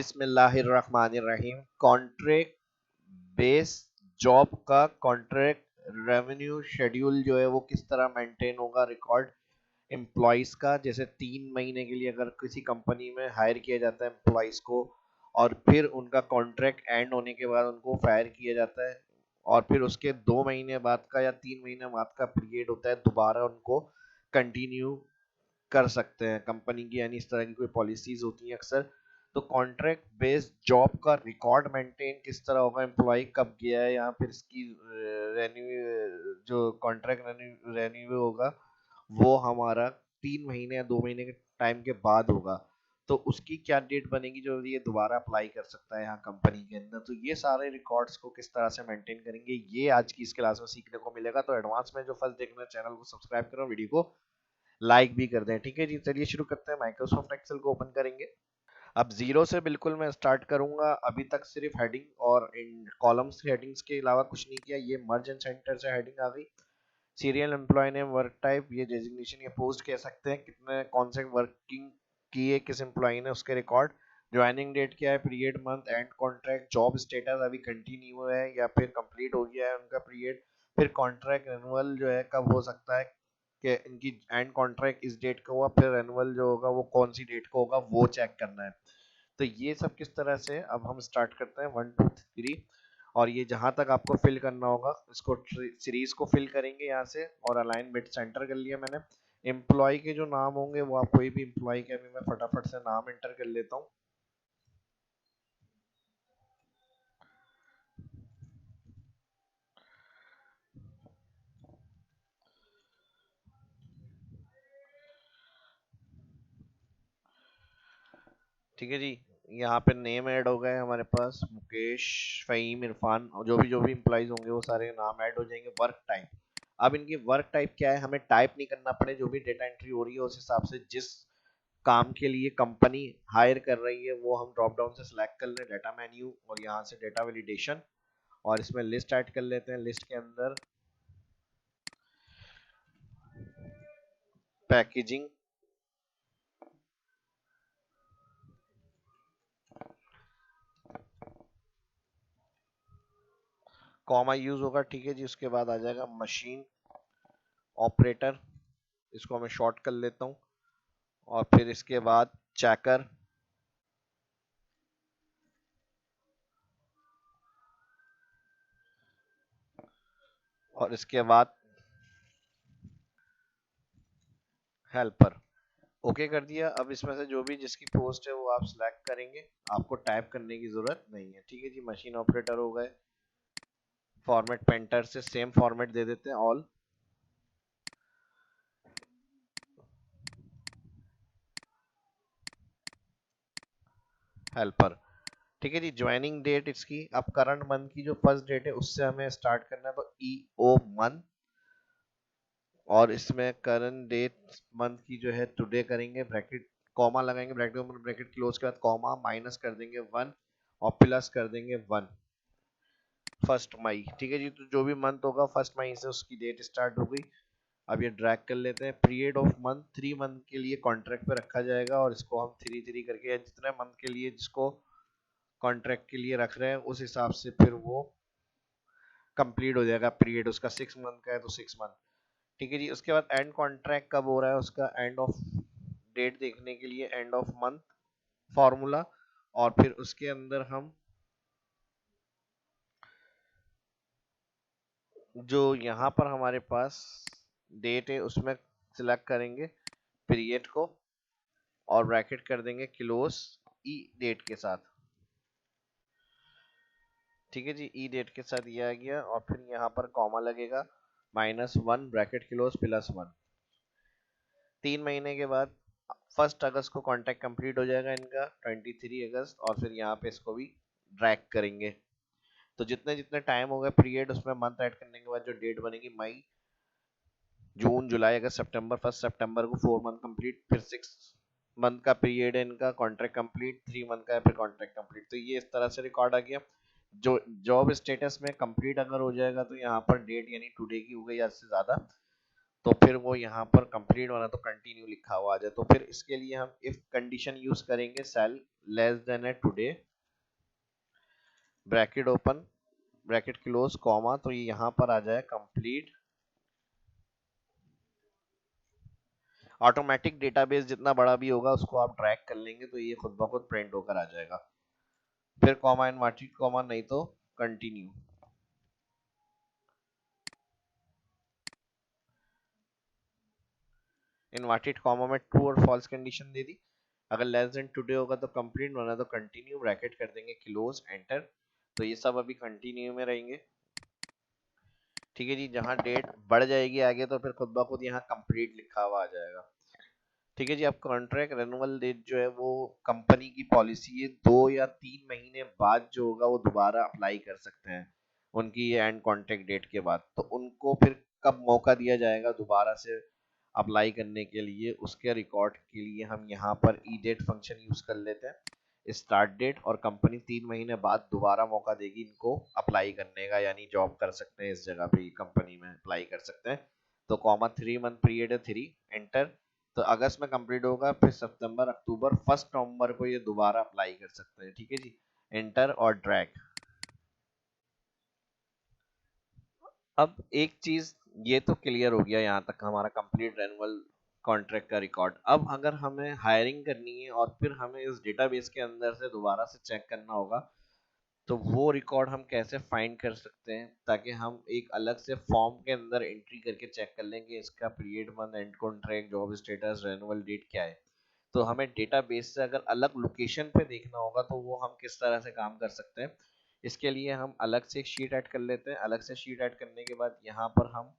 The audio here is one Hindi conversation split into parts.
बिस्मिल्लाहिर्रहमानिर्रहीम। कॉन्ट्रैक्ट बेस जॉब का कॉन्ट्रैक्ट रेवेन्यू शेड्यूल जो है वो किस तरह मेंटेन होगा, रिकॉर्ड एम्प्लॉयज का। जैसे 3 महीने के लिए अगर किसी कंपनी में हायर किया जाता है एम्प्लॉयज को, और फिर उनका कॉन्ट्रैक्ट एंड होने के बाद उनको फायर किया जाता है, और फिर उसके 2 महीने बाद का या 3 महीने बाद का पीरियड होता है, दोबारा उनको कंटिन्यू कर सकते हैं कंपनी की, यानी इस तरह की कोई पॉलिसीज होती हैं अक्सर। तो कॉन्ट्रैक्ट बेस्ड जॉब का रिकॉर्ड मेंटेन किस तरह होगा, एम्प्लॉय कब गया है यहाँ, फिर इसकी रेन्यू जो कॉन्ट्रैक्ट रेन्यू होगा वो हमारा 3 महीने या 2 महीने के टाइम के बाद होगा। तो उसकी क्या डेट बनेगी जो ये दोबारा अप्लाई कर सकता है यहाँ कंपनी के अंदर। तो ये सारे रिकॉर्ड्स को किस तरह से मेंटेन करेंगे, ये आज की इस क्लास में सीखने को मिलेगा। तो एडवांस में जो फर्स्ट देखना है चैनल को सब्सक्राइब करो, वीडियो को लाइक भी कर दें। ठीक है जी, चलिए शुरू करते हैं। माइक्रोसॉफ्ट एक्सेल को ओपन करेंगे। अब जीरो से बिल्कुल मैं स्टार्ट करूंगा। अभी तक सिर्फ हेडिंग और इन कॉलम्स की हेडिंग्स के अलावा कुछ नहीं किया। ये मर्ज एंड सेंटर से हेडिंग आ गई। Serial employee name, work type, ये डेजिग्नेशन या पोस्ट कह सकते हैं, कितने कौन से वर्किंग किए किस एम्प्लॉय ने, उसके रिकॉर्ड। ज्वाइनिंग डेट क्या है, period, month, end contract, job status अभी कंटिन्यू है या फिर कंप्लीट हो गया है उनका पीरियड। फिर कॉन्ट्रैक्ट रिन्यूअल जो है कब हो सकता है, कि इनकी एंड कॉन्ट्रैक्ट इस डेट का हुआ, फिर रिन्यूअल जो होगा वो कौन सी डेट को होगा वो चेक करना है। तो ये सब किस तरह से, अब हम स्टार्ट करते हैं 1 2 3। और ये जहां तक आपको फिल करना होगा इसको सीरीज को फिल करेंगे यहाँ से, और अलाइन मिड सेंटर कर लिया मैंने। एम्प्लॉय के जो नाम होंगे वो आप कोई भी एम्प्लॉय के, अभी मैं फटाफट से नाम एंटर कर लेता हूँ। ठीक है जी, यहाँ पे नेम ऐड हो गए हमारे पास, मुकेश, फ़हीम, इरफान, और जो भी एम्प्लॉयज होंगे वो सारे नाम ऐड हो जाएंगे। वर्क टाइप, अब इनकी वर्क टाइप क्या है, हमें टाइप नहीं करना पड़े, जो भी डेटा एंट्री हो रही है उस हिसाब से जिस काम के लिए कंपनी हायर कर रही है वो हम ड्रॉप डाउन से सिलेक्ट कर लें, डाटा मेन्यू, और यहाँ से डेटा वैलिडेशन, और इसमें लिस्ट ऐड कर लेते हैं। लिस्ट के अंदर पैकेजिंग, कॉमा यूज होगा। ठीक है जी, उसके बाद आ जाएगा मशीन ऑपरेटर, इसको मैं शॉर्ट कर लेता हूँ। और फिर इसके बाद चेकर, और इसके बाद हेल्पर। ओके कर दिया। अब इसमें से जो भी जिसकी पोस्ट है वो आप सिलेक्ट करेंगे, आपको टाइप करने की जरूरत नहीं है। ठीक है जी, मशीन ऑपरेटर हो गए। फॉर्मेट पेंटर से सेम फॉर्मेट दे देते हैं, ऑल। हेल्पर। ठीक है जी, ज्वाइनिंग डेट इसकी, अब करंट मंथ की जो फर्स्ट डेट है उससे हमें स्टार्ट करना है, तो ई ओ मंथ, और इसमें करंट डेट मंथ की जो है टुडे करेंगे, ब्रैकेट कॉमा लगाएंगे, ब्रैकेट ओपन ब्रैकेट क्लोज के बाद कॉमा, माइनस कर देंगे 1 और प्लस कर देंगे 1, 1 मई। ठीक है जी, तो जो भी मंथ होगा 1 मई से उसकी डेट स्टार्ट हो गई। अब ये ड्रैग कर लेते हैं। पीरियड ऑफ मंथ 3 मंथ के लिए कॉन्ट्रैक्ट पे रखा जाएगा, और इसको हम 3 3 करके, जितने मंथ के लिए जिसको कॉन्ट्रैक्ट के लिए रख रहे हैं उस हिसाब से फिर वो कंप्लीट हो जाएगा पीरियड उसका। 6 मंथ का है तो 6 मंथ। ठीक है जी, उसके बाद एंड कॉन्ट्रैक्ट कब हो रहा है उसका, एंड ऑफ डेट देखने के लिए एंड ऑफ मंथ फॉर्मूला, और फिर उसके अंदर हम जो यहाँ पर हमारे पास डेट है उसमें सिलेक्ट करेंगे पीरियड को, और ब्रैकेट कर देंगे क्लोज ई डेट के साथ। ठीक है जी, ई डेट के साथ ये आ गया, और फिर यहाँ पर कॉमा लगेगा, -1 ब्रैकेट क्लोज +1। 3 महीने के बाद 1 अगस्त को कॉन्ट्रैक्ट कंप्लीट हो जाएगा इनका, 23 अगस्त, और फिर यहाँ पे इसको भी ड्रैग करेंगे। तो जितने जितने टाइम होगा पीरियड उसमें मंथ ऐड करने के बाद जो डेट बनेगी, मई, जून, जुलाई, अगस्त, सितंबर, 1 सितंबर को 4 मंथ कंप्लीट, फिर 6 मंथ का पीरियड है इनका, कॉन्ट्रैक्ट कंप्लीट, 3 मंथ का है, फिर कॉन्ट्रैक्ट कंप्लीट। तो ये इस तरह से रिकॉर्ड आ गया। जो जॉब स्टेटस में कंप्लीट अगर हो जाएगा तो यहाँ पर डेट यानी टुडे की हो गई, आज से ज़्यादा, तो फिर वो यहाँ पर कंप्लीट वाला तो कंटिन्यू लिखा हुआ आ जाए। तो फिर इसके लिए हम इफ कंडीशन यूज करेंगे, सेल लेस देन है today, bracket open, bracket close, comma, तो ये यहाँ पर आ जाए कंप्लीट। ऑटोमेटिक डेटाबेस जितना बड़ा भी होगा उसको आप ड्रैग कर लेंगे तो ये खुद ब खुद प्रिंट होकर आ जाएगा। फिर कॉमा इनवर्टेड कॉमा, नहीं तो कंटिन्यू। इनवर्टेड कॉमा में ट्रू और फॉल्स कंडीशन दे दी। अगर लेस देन टुडे होगा तो कंप्लीट, वरना तो कंटिन्यू, ब्रैकेट कर देंगे क्लोज, एंटर। तो ये सब अभी कंटिन्यू में रहेंगे। ठीक है जी, जहां डेट बढ़ जाएगी आगे तो फिर खुद ब खुद यहाँ कंप्लीट लिखा हुआ आ जाएगा। ठीक है जी, अब कॉन्ट्रैक्ट रेन्यूअल डेट जो है वो कंपनी की पॉलिसी है, 2 या 3 महीने बाद जो होगा वो दोबारा अप्लाई कर सकते हैं उनकी ये एंड कॉन्ट्रैक्ट डेट के बाद। तो उनको फिर कब मौका दिया जाएगा दोबारा से अप्लाई करने के लिए, उसके रिकॉर्ड के लिए हम यहाँ पर ई डेट फंक्शन यूज कर लेते हैं। स्टार्ट डेट, और कंपनी 3 महीने बाद दोबारा मौका देगी इनको अप्लाई करने का, यानी जॉब कर सकते हैं इस जगह पे, कंपनी में अप्लाई कर सकते हैं। तो कॉमा 3 मंथ पीरियड है 3, एंटर। तो अगस्त में कंप्लीट होगा, फिर सितंबर, अक्टूबर, 1 नवंबर को ये दोबारा अप्लाई कर सकते हैं। ठीक है जी, एंटर और ड्रैग। अब एक चीज ये तो क्लियर हो गया, यहाँ तक हमारा कंप्लीट रेनुअल कॉन्ट्रैक्ट का रिकॉर्ड। अब अगर हमें हायरिंग करनी है और फिर हमें इस डेटाबेस के अंदर से दोबारा से चेक करना होगा, तो वो रिकॉर्ड हम कैसे फाइंड कर सकते हैं, ताकि हम एक अलग से फॉर्म के अंदर एंट्री करके चेक कर लेंगे इसका period, month, end contract, job status, renewal date क्या है। तो हमें डेटाबेस से अगर अलग लोकेशन पे देखना होगा तो वो हम किस तरह से काम कर सकते हैं। इसके लिए हम अलग से एक शीट ऐड कर लेते हैं। अलग से शीट ऐड करने के बाद यहाँ पर हम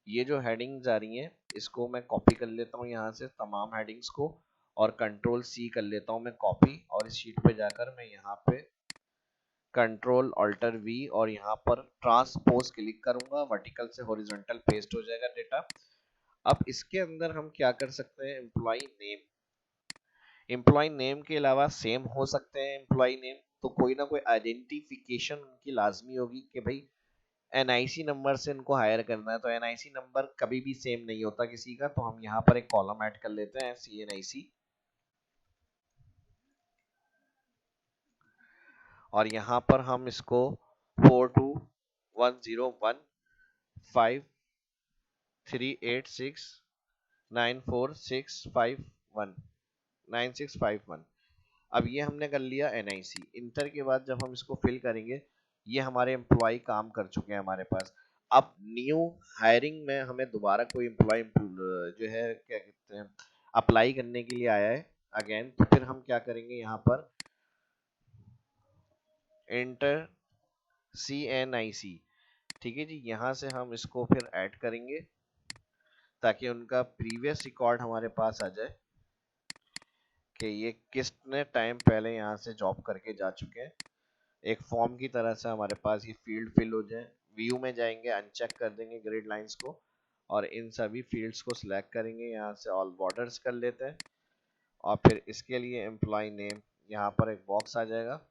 ये जो हेडिंग्स आ रही हैं इसको मैं कॉपी कर लेता हूँ यहाँ से, तमाम हेडिंग्स को, और कंट्रोल सी कर लेता हूँ मैं कॉपी, और इस शीट पे जाकर मैं यहाँ पे कंट्रोल ऑल्टर वी और यहाँ पर ट्रांसपोज क्लिक करूंगा, वर्टिकल से हॉरिजॉन्टल पेस्ट हो जाएगा डेटा। अब इसके अंदर हम क्या कर सकते हैं, एम्प्लॉय नेम, एम्प्लॉय नेम के अलावा सेम हो सकते हैं एम्प्लॉय नेम, तो कोई ना कोई आइडेंटिफिकेशन उनकी लाजमी होगी कि भाई एनआईसी नंबर से इनको हायर करना है। तो एनआईसी नंबर कभी भी सेम नहीं होता किसी का, तो हम यहाँ पर एक कॉलम ऐड कर लेते हैं CNIC, और यहाँ पर हम इसको 42101538694651 9651। अब ये हमने कर लिया NIC। इंटर के बाद जब हम इसको फिल करेंगे, ये हमारे एम्प्लॉय काम कर चुके हैं हमारे पास। अब न्यू हायरिंग में हमें दोबारा कोई एम्प्लॉय जो है क्या कहते हैं अप्लाई करने के लिए आया है अगेन, तो फिर हम क्या करेंगे, यहाँ पर इंटर CNIC। ठीक है जी, यहाँ से हम इसको फिर ऐड करेंगे ताकि उनका प्रीवियस रिकॉर्ड हमारे पास आ जाए कि ये किसने टाइम पहले यहाँ से जॉब करके जा चुके हैं। एक फॉर्म की तरह से हमारे पास ये फील्ड फिल हो जाए। व्यू में जाएंगे, अनचेक कर देंगे ग्रिड लाइंस को, और इन सभी फील्ड्स को सिलेक्ट करेंगे, यहाँ से ऑल बॉर्डर्स कर लेते हैं, और फिर इसके लिए एम्प्लॉय नेम यहाँ पर एक बॉक्स आ जाएगा।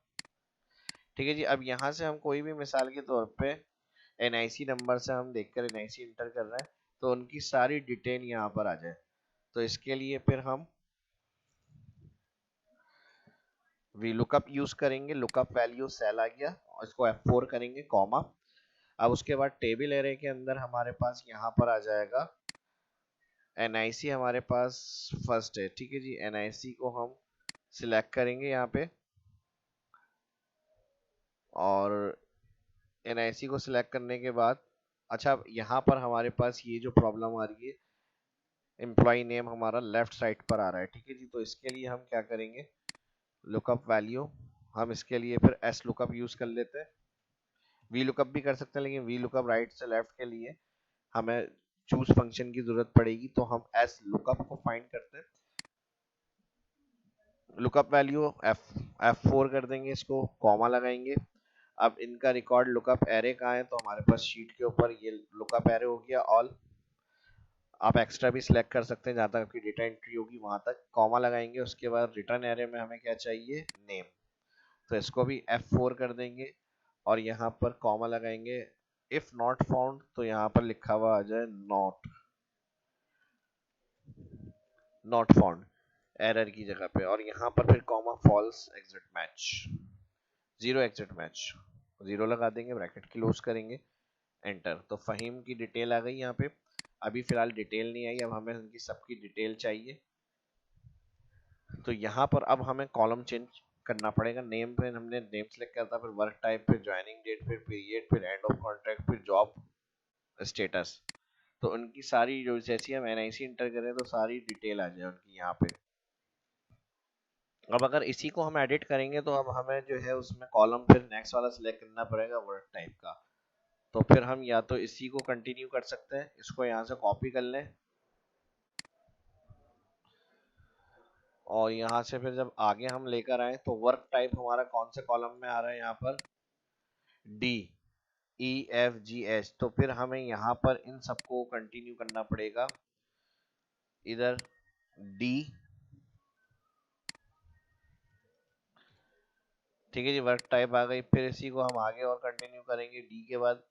ठीक है जी, अब यहाँ से हम कोई भी मिसाल के तौर पे NIC नंबर से हम देखकर NIC इंटर कर रहे हैं तो उनकी सारी डिटेल यहाँ पर आ जाए। तो इसके लिए फिर हम वी लुकअप यूज करेंगे, लुकअप वैल्यू सेल आ गया, और इसको F4 करेंगे, कॉमा। अब उसके बाद टेबल एरे के अंदर हमारे पास यहाँ पर आ जाएगा NIC, हमारे पास फर्स्ट है। ठीक है जी, NIC को हम सिलेक्ट करेंगे यहाँ पे, और NIC को सिलेक्ट करने के बाद अच्छा यहाँ पर हमारे पास ये जो प्रॉब्लम आ रही है, एम्प्लॉय नेम हमारा लेफ्ट साइड पर आ रहा है। ठीक है जी, तो इसके लिए हम क्या करेंगे, लुकअप वैल्यू, हम इसके लिए फिर S लुकअप यूज कर लेते हैं। वी लुकअप भी कर सकते हैं, लेकिन वी लुकअप राइट से लेफ्ट के लिए हमें चूज फंक्शन की जरूरत पड़ेगी, तो हम S लुकअप को फाइंड करते हैं। लुकअप वैल्यू F4 कर देंगे, इसको कॉमा लगाएंगे। अब इनका रिकॉर्ड लुकअप एरे कहाँ है, तो हमारे पास शीट के ऊपर ये लुकअप एरे हो गया ऑल। आप एक्स्ट्रा भी सिलेक्ट कर सकते हैं, जहाँ तक आपकी डेटा एंट्री होगी वहां तक, कॉमा लगाएंगे। उसके बाद रिटर्न एरे में हमें क्या चाहिए, नेम, तो इसको भी F4 कर देंगे, और यहाँ पर कॉमा लगाएंगे। इफ नॉट फाउंड तो यहाँ पर लिखा हुआ आ जाए नॉट। नॉट फाउंड एरर की जगह पे, और यहाँ पर फिर comma false exact match, zero exact match, zero लगा देंगे, ब्रैकेट क्लोज करेंगे, एंटर। तो फ़हीम की डिटेल आ गई यहाँ पे। अभी फिलहाल डिटेल नहीं आई, अब हमें उनकी सबकी डिटेल चाहिए। तो यहाँ पर अब हमें कॉलम चेंज करना पड़ेगा। नेम पे हमने नेम सेलेक्ट करता, फिर वर्क टाइप, फिर ज्वाइनिंग डेट, फिर पीरियड, फिर एंड ऑफ कॉन्ट्रैक्ट, फिर जॉब स्टेटस। तो उनकी सारी जो जैसी हम एनआईसी इंटर करें तो सारी डिटेल आ जाए उनकी यहाँ पे। अब अगर इसी को हम एडिट करेंगे तो अब हमें जो है उसमें कॉलम फिर नेक्स्ट वाला सिलेक्ट करना पड़ेगा वर्क टाइप का। तो फिर हम या तो इसी को कंटिन्यू कर सकते हैं, इसको यहाँ से कॉपी कर लें, और यहाँ से फिर जब आगे हम लेकर आए तो वर्क टाइप हमारा कौन से कॉलम में आ रहा है, यहाँ पर डी, ई, एफ, जी, एच। तो फिर हमें यहाँ पर इन सबको कंटिन्यू करना पड़ेगा, इधर डी, ठीक है जी, वर्क टाइप आ गई। फिर इसी को हम आगे और कंटिन्यू करेंगे, डी के बाद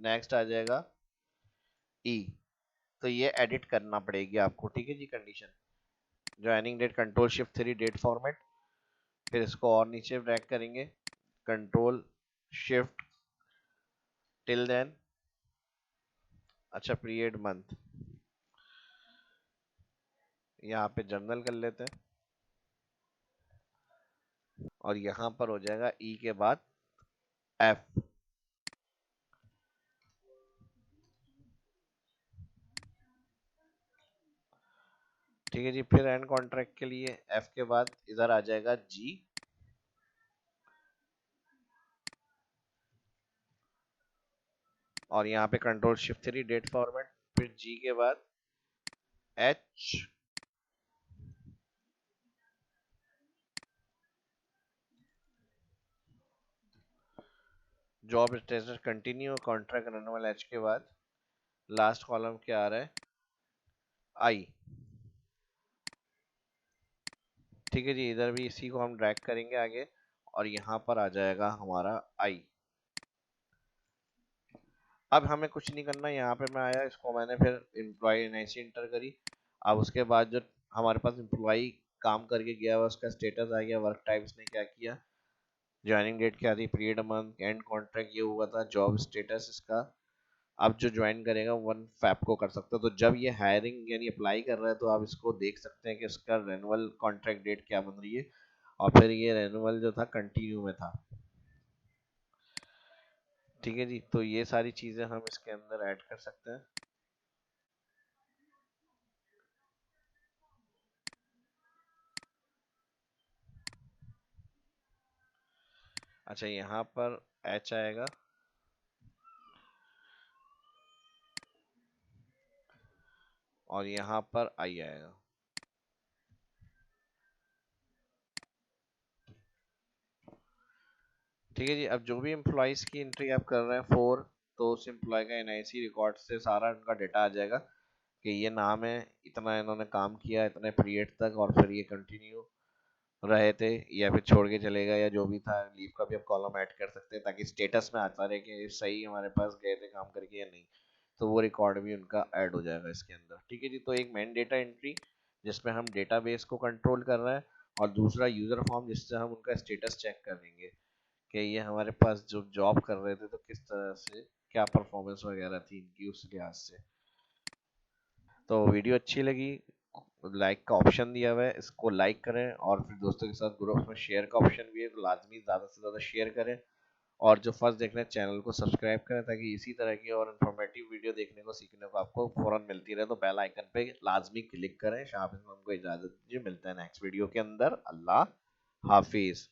नेक्स्ट आ जाएगा ई। तो ये एडिट करना पड़ेगी आपको, ठीक है जी। Condition joining date, control shift 3 date format, फिर इसको और नीचे ड्रैग करेंगे, कंट्रोल शिफ्ट टिल देन, अच्छा पीरियड मंथ, यहाँ पे जर्नल कर लेते हैं, और यहाँ पर हो जाएगा ई के बाद एफ, ठीक है जी। फिर एंड कॉन्ट्रैक्ट के लिए एफ के बाद इधर आ जाएगा जी, और यहाँ पे कंट्रोल शिफ्ट 3 डेट फॉर्मेट, फिर जी के बाद H, job status continue, contract renewal H के बाद लास्ट कॉलम क्या आ रहा है, आई, ठीक है जी। इधर भी इसी को हम ड्रैग करेंगे आगे, और यहाँ पर आ जाएगा हमारा आई। अब हमें कुछ नहीं करना, यहाँ पे मैं आया, इसको मैंने फिर एम्प्लॉय एनआईसी इंटर करी। अब उसके बाद जो हमारे पास एम्प्लॉय काम करके गया हुआ उसका स्टेटस आ गया, वर्क टाइप उसने क्या किया, ज्वाइनिंग डेट क्या थी, पीरियड मंथ, एंड कॉन्ट्रैक्ट ये हुआ था, जॉब स्टेटस इसका। अब जो ज्वाइन करेगा 1 फैब को कर सकते हो। तो जब ये हायरिंग यानी अप्लाई कर रहा है तो आप इसको देख सकते हैं कि इसका रेनुअल कॉन्ट्रैक्ट डेट क्या बन रही है, और फिर ये रेनुअल जो था कंटिन्यू में था, ठीक है जी। तो ये सारी चीजें हम इसके अंदर ऐड कर सकते हैं। अच्छा, यहाँ पर एच आएगा, और यहाँ पर आई आएगा, ठीक है जी। अब जो भी एम्प्लॉयज की एंट्री आप कर रहे हैं 4, तो उस एम्प्लॉय का एनआईसी रिकॉर्ड से सारा उनका डेटा आ जाएगा कि ये नाम है, इतना इन्होंने काम किया इतने पीरियड तक, और फिर ये कंटिन्यू रहे थे या फिर छोड़ के चले गए, या जो भी था। लीव का भी आप कॉलम ऐड कर सकते हैं ताकि स्टेटस में आता रहे कि सही हमारे पास गए थे काम करके या नहीं। तो वो रिकॉर्ड भी उनका ऐड हो जाएगा इसके अंदर, ठीक है जी। तो एक मेन डेटा एंट्री जिसमें हम डेटाबेस को कंट्रोल कर रहे हैं, और दूसरा यूजर फॉर्म जिससे हम उनका स्टेटस चेक कर लेंगे कि ये हमारे पास जो जॉब कर रहे थे तो किस तरह से क्या परफॉर्मेंस वगैरह थी इनकी उस लिहाज से। तो वीडियो अच्छी लगी, लाइक का ऑप्शन दिया हुआ है, इसको लाइक करें, और फिर दोस्तों के साथ ग्रुप में शेयर का ऑप्शन भी है, तो लाजमी ज़्यादा से ज़्यादा शेयर करें। और जो फर्स्ट देख रहे हैं चैनल को सब्सक्राइब करें ताकि इसी तरह की और इन्फॉर्मेटिव वीडियो देखने को सीखने को आपको फ़ौरन मिलती रहे। तो बेल आइकन पे लाजमी क्लिक करें। शाह हमको इजाज़त दीजिए, मिलते हैं नेक्स्ट वीडियो के अंदर। अल्लाह हाफिज़।